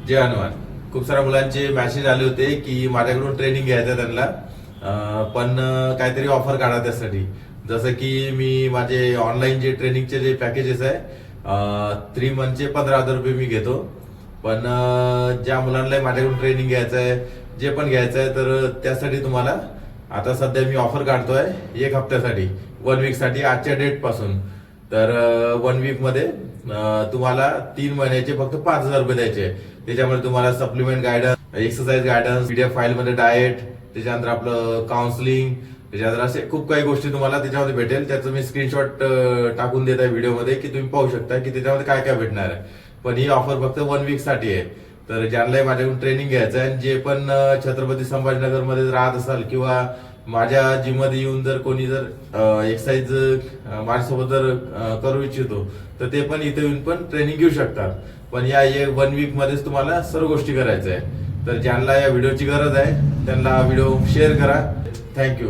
जय हनुमान. खूप साऱ्या मुलांचे मेसेज आले होते की माझ्याकडून ट्रेनिंग घ्यायचं त्यांना, पण काहीतरी ऑफर काढा त्यासाठी. जसं की मी माझे ऑनलाईन जे ट्रेनिंगचे जे पॅकेजेस आहे 3 मंथचे 15,000 रुपये मी घेतो. पण ज्या मुलांना माझ्याकडून ट्रेनिंग घ्यायचं आहे, जे पण घ्यायचं आहे, तर त्यासाठी तुम्हाला आता सध्या मी ऑफर काढतोय 1 हप्त्यासाठी, 1 वीकसाठी आजच्या डेट पासून. तर 1 वीक मध्ये तुम्हाला 3 महिन्याचे फक्त 5,000 रुपये द्यायचे. त्याच्यामध्ये तुम्हाला supplement guidance, exercise guidance, PDF file मध्ये डाएट, त्याच्यानंतर आपलं काउन्सिलिंग, त्याच्यानंतर असे खूप काही गोष्टी तुम्हाला त्याच्यामध्ये भेटेल. त्याचं मी स्क्रीनशॉट टाकून देत आहे व्हिडिओमध्ये की तुम्ही पाहू शकता की त्याच्यामध्ये काय काय भेटणार आहे. पण ही ऑफर फक्त 1 वीक साठी आहे. तर ज्यांना माझ्याकडून ट्रेनिंग घ्यायचं आहे, जे पण छत्रपती संभाजीनगर मध्ये राहत असाल किंवा माझ्या जिम मध्ये येऊन जर कोणी जर एक्सरसाइज माझ्यासोबत जर करू इच्छितो, तर ते पण इथे येऊन पण ट्रेनिंग घेऊ शकतात. पण या 1 वीक मध्येच तुम्हाला सर्व गोष्टी करायच्या आहे. तर ज्यांना या व्हिडिओची गरज आहे त्यांना हा व्हिडिओ शेअर करा. थँक्यू.